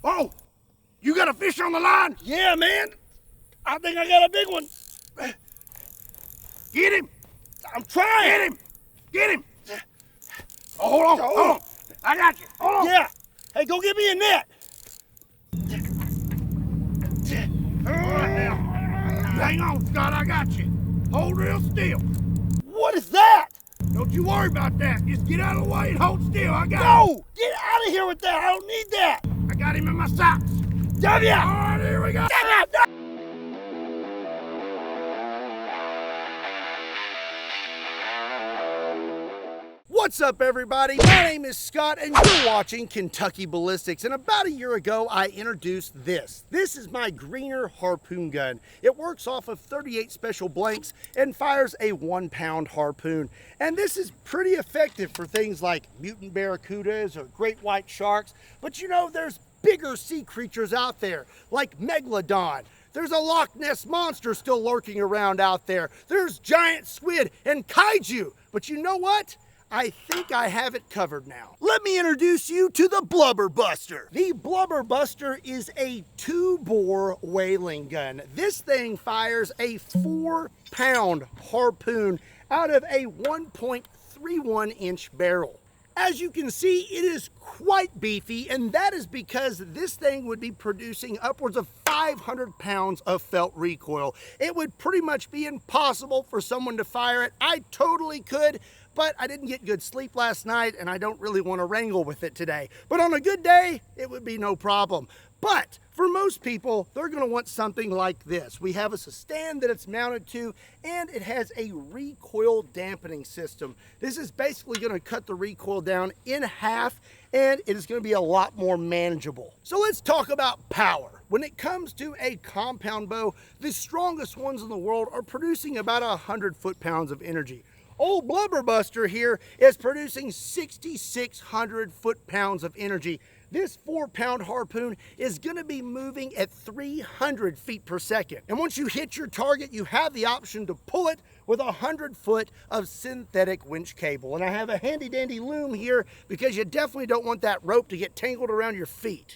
Oh, you got a fish on the line? Yeah, man. I think I got a big one. Get him. I'm trying. Get him. Get him. Oh, hold on. Hold on. I got you. Hold on. Yeah. Hey, go get me a net. All right now. Hang on, Scott. I got you. Hold real still. What is that? Don't you worry about that. Just get out of the way and hold still. I got him. No! Get out of here with that. I don't need that. I got him in my socks. Damn ya! All right, here we go. Damn ya! No! What's up, everybody? My name is Scott, and you're watching Kentucky Ballistics. And about a year ago, I introduced this. This is my greener Harpoon gun. It works off of 38 special blanks and fires a 1-pound harpoon. And this is pretty effective for things like mutant barracudas or great white sharks. But you know, there's bigger sea creatures out there, like megalodon. There's a Loch Ness monster still lurking around out there. There's giant squid and kaiju. But you know what? I think I have it covered now. Let me introduce you to the BLUBBER BUSTER. The BLUBBER BUSTER is a 2-bore whaling gun. This thing fires a 4-pound harpoon out of a 1.31-inch barrel. As you can see, it is quite beefy, and that is because this thing would be producing upwards of 500 pounds of felt recoil. It would pretty much be impossible for someone to fire it. I totally could, but I didn't get good sleep last night, and I don't really want to wrangle with it today. But on a good day, it would be no problem. But for most people, they're going to want something like this. We have a stand that it's mounted to, and it has a recoil dampening system. This is basically going to cut the recoil down in half, and it is going to be a lot more manageable. So let's talk about power. When it comes to a compound bow, the strongest ones in the world are producing about 100 foot-pounds of energy. Old BLUBBER BUSTER here is producing 6,600 foot-pounds of energy. This 4-pound harpoon is going to be moving at 300 feet per second. And once you hit your target, you have the option to pull it with 100 foot of synthetic winch cable. And I have a handy dandy loom here because you definitely don't want that rope to get tangled around your feet.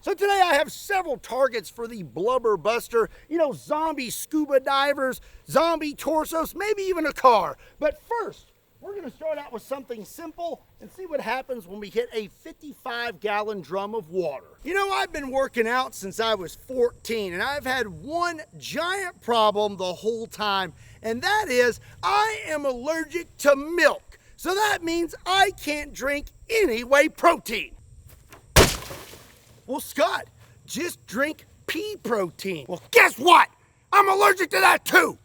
So today I have several targets for the BLUBBER BUSTER. You know, zombie scuba divers, zombie torsos, maybe even a car. But first, we're going to start out with something simple and see what happens when we hit a 55-gallon drum of water. You know, I've been working out since I was 14, and I've had one giant problem the whole time, and that is I am allergic to milk. So that means I can't drink any whey protein. Well, Scott, just drink pea protein. Well, guess what? I'm allergic to that too.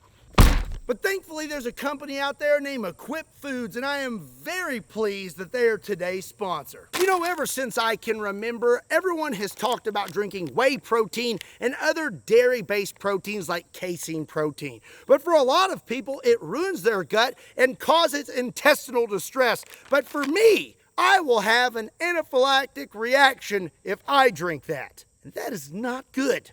But thankfully, there's a company out there named Equip Foods, and I am very pleased that they are today's sponsor. You know, ever since I can remember, everyone has talked about drinking whey protein and other dairy-based proteins like casein protein. But for a lot of people, it ruins their gut and causes intestinal distress. But for me, I will have an anaphylactic reaction if I drink that. And that is not good.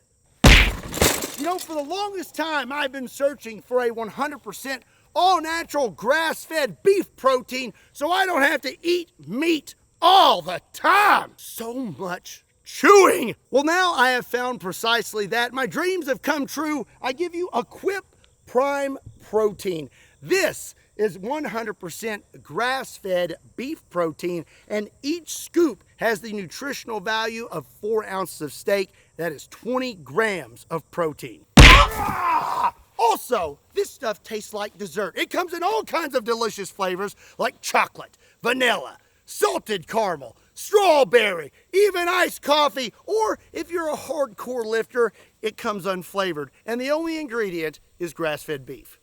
You know, for the longest time, I've been searching for a 100% all-natural grass-fed beef protein so I don't have to eat meat all the time. So much chewing. Well, now I have found precisely that. My dreams have come true. I give you Equip Prime Protein. This is 100% grass-fed beef protein, and each scoop has the nutritional value of 4 ounces of steak. That is 20 grams of protein. Also, this stuff tastes like dessert. It comes in all kinds of delicious flavors like chocolate, vanilla, salted caramel, strawberry, even iced coffee, or if you're a hardcore lifter, it comes unflavored. And the only ingredient is grass-fed beef.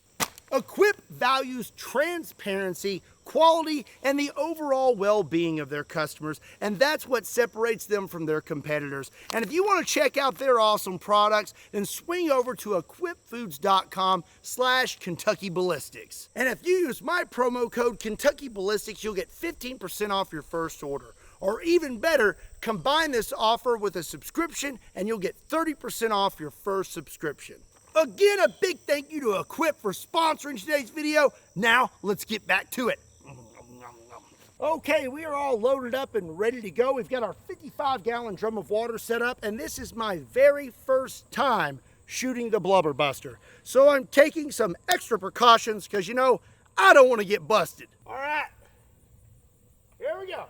Equip values transparency, quality, and the overall well-being of their customers, and that's what separates them from their competitors. And if you want to check out their awesome products, then swing over to equipfoods.com/Kentucky Ballistics. And if you use my promo code Kentucky Ballistics, you'll get 15% off your first order. Or even better, combine this offer with a subscription and you'll get 30% off your first subscription. Again, a big thank you to Equip for sponsoring today's video. Now, let's get back to it. Okay, we are all loaded up and ready to go. We've got our 55-gallon drum of water set up, and this is my very first time shooting the blubber buster. So I'm taking some extra precautions because, you know, I don't want to get busted. All right, here we go.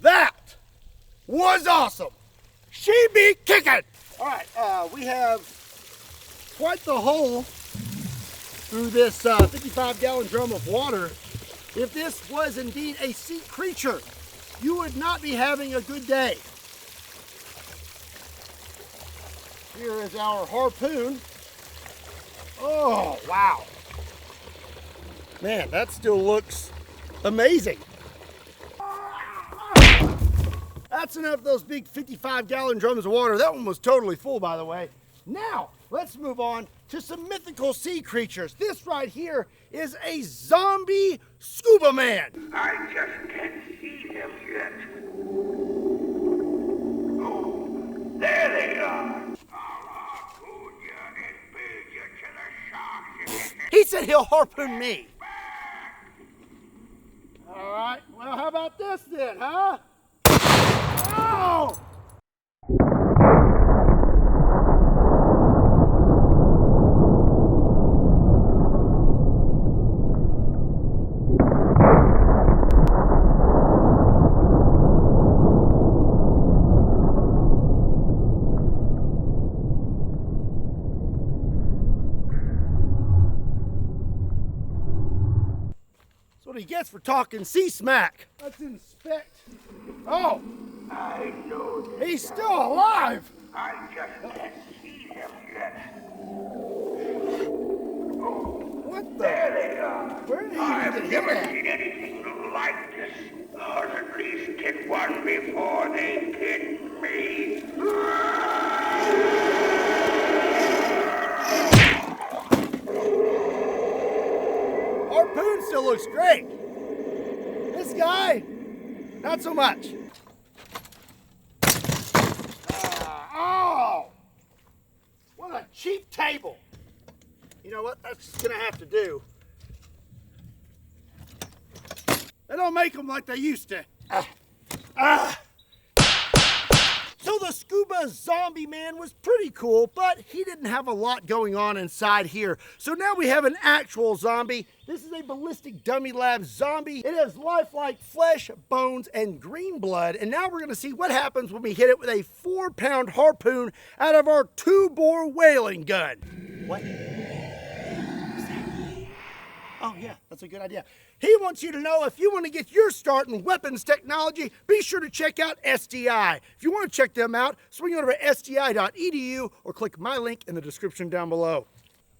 That was awesome. She be kicking. All right, we have quite the hole through this 55-gallon drum of water. If this was indeed a sea creature, you would not be having a good day. Here is our harpoon. Oh, wow. Man, that still looks amazing. That's enough of those big 55-gallon drums of water. That one was totally full, by the way. Now, let's move on to some mythical sea creatures. This right here is a zombie scuba man. I just can't see them yet. Oh, there they are. I'll harpoon you and feed you to the sharks. He said he'll harpoon me. All right, well, how about this then, huh? Oh! That's what he gets for talking sea smack. Let's inspect. Oh! I know He's still alive! I just can't see them yet. What the? There they are. Where did he I've get never that? seen anything like this. Or at least hit one before they hit me. Harpoon still looks great. This guy, not so much. Oh! What a cheap table. You know what? That's gonna have to do. They don't make them like they used to. So the scuba zombie man was pretty cool, but he didn't have a lot going on inside here. So now we have an actual zombie. This is a ballistic dummy lab zombie. It has lifelike flesh, bones, and green blood. And now we're gonna see what happens when we hit it with a 4-pound harpoon out of our 2-bore whaling gun. What? Oh yeah, that's a good idea. He wants you to know if you want to get your start in weapons technology, be sure to check out SDI. If you want to check them out, swing over to sdi.edu or click my link in the description down below.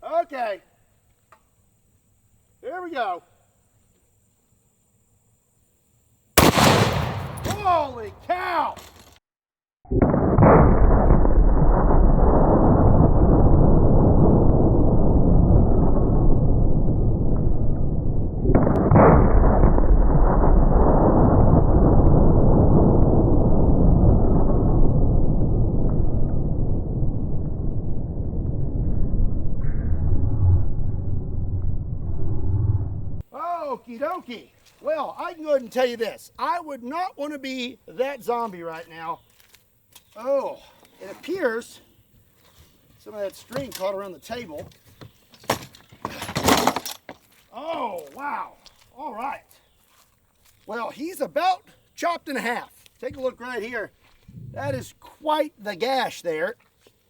Okay, here we go. Holy cow! Okie dokie. Well, I can go ahead and tell you this. I would not want to be that zombie right now. Oh, it appears some of that string caught around the table. Oh, wow. All right. Well, he's about chopped in half. Take a look right here. That is quite the gash there.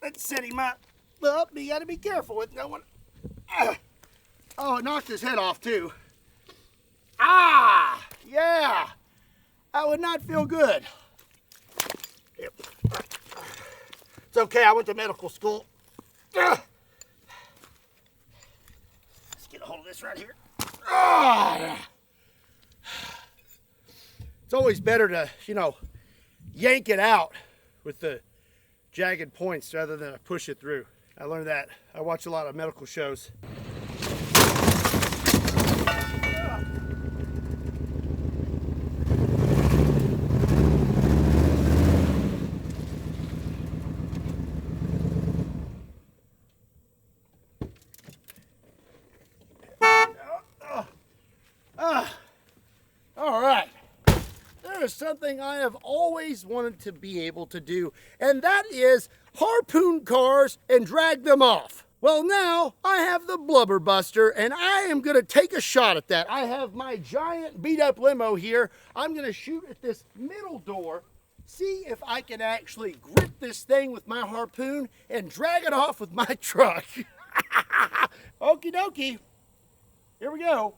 Let's set him up. Well, you got to be careful with no one. Oh, it knocked his head off too. Ah, yeah. That would not feel good. Yep. It's okay, I went to medical school. Let's get a hold of this right here. Ah, yeah. It's It's always better to, you know, yank it out with the jagged points rather than push it through. I learned that. I watch a lot of medical shows. All right. There is something I have always wanted to be able to do, and that is harpoon cars and drag them off. Well, now I have the Blubber Buster, and I am going to take a shot at that. I have my giant beat-up limo here. I'm going to shoot at this middle door, see if I can actually grip this thing with my harpoon and drag it off with my truck. Okie dokie. Here we go.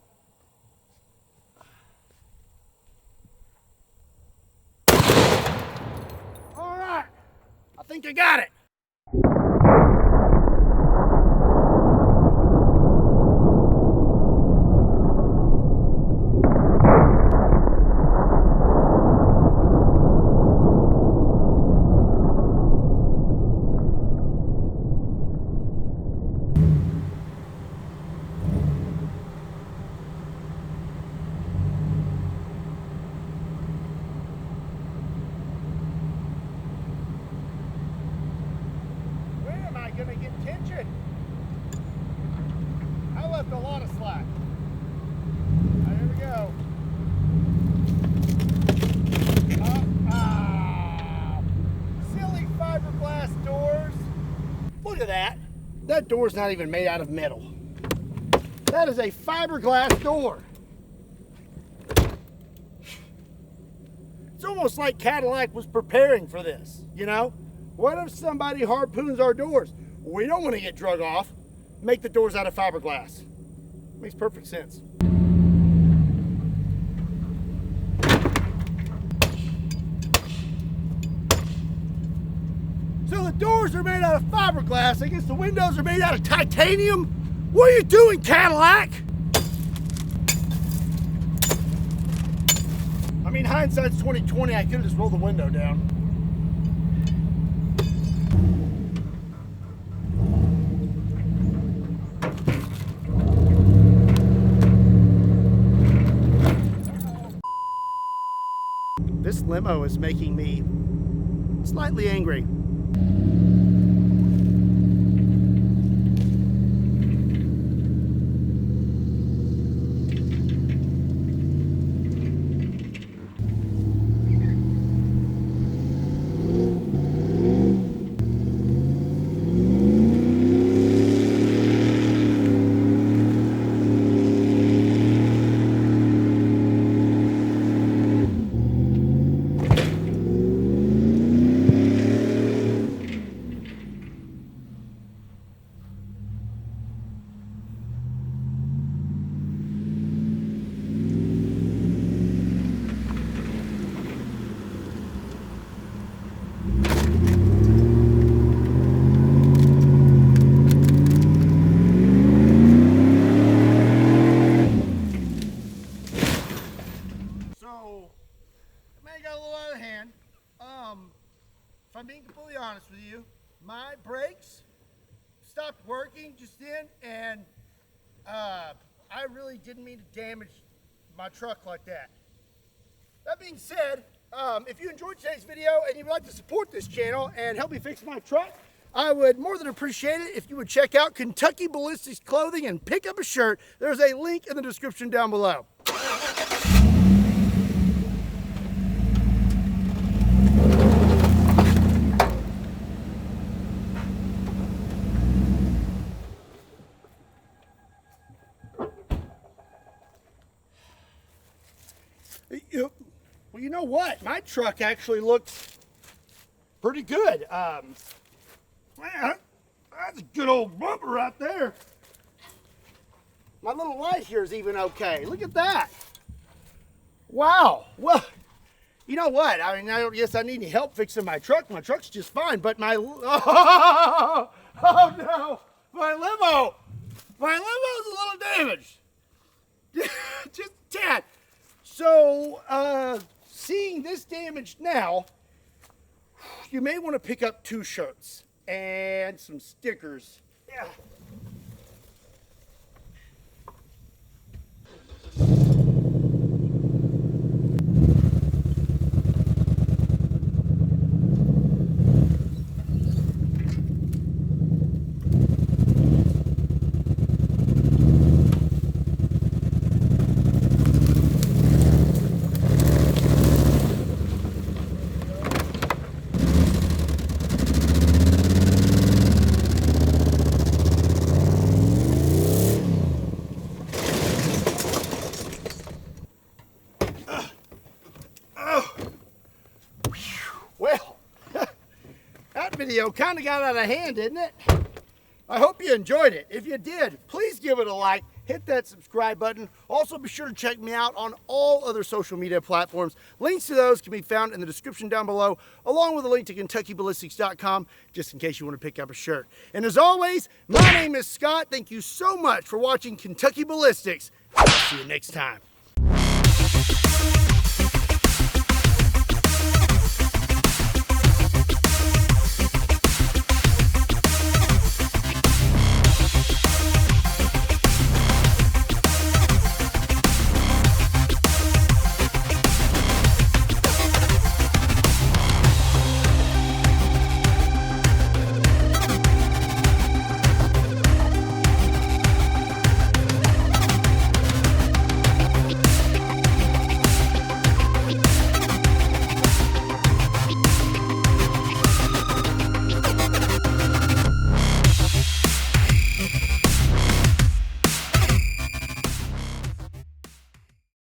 All right, I think I got it. Gonna get tension. I left a lot of slack. Right, here we go. Silly fiberglass doors. Look at that. That door's not even made out of metal. That is a fiberglass door. It's almost like Cadillac was preparing for this, you know? What if somebody harpoons our doors? We don't want to get drug off. Make the doors out of fiberglass. Makes perfect sense. So the doors are made out of fiberglass. I guess the windows are made out of titanium. What are you doing, Cadillac? I mean, hindsight's 20/20. I could have just rolled the window down. This limo is making me slightly angry. If I'm being completely honest with you, my brakes stopped working just then, and I really didn't mean to damage my truck like that. That being said, if you enjoyed today's video and you'd like to support this channel and help me fix my truck, I would more than appreciate it if you would check out Kentucky Ballistics clothing and pick up a shirt. There's a link in the description down below. Well, you know what? My truck actually looks pretty good. Man, that's a good old bumper right there. My little light here is even okay. Look at that. Wow. Well, you know what? I mean, yes, I need any help fixing my truck. My truck's just fine, but my... Oh no. My limo's a little damaged. Just a tad. So, seeing this damage now, you may want to pick up 2 shirts and some stickers. Yeah. Well, that video kind of got out of hand, didn't it? I hope you enjoyed it. If you did, please give it a like, hit that subscribe button. Also, be sure to check me out on all other social media platforms. Links to those can be found in the description down below, along with a link to KentuckyBallistics.com, just in case you want to pick up a shirt. And as always, my name is Scott. Thank you so much for watching Kentucky Ballistics. I'll see you next time.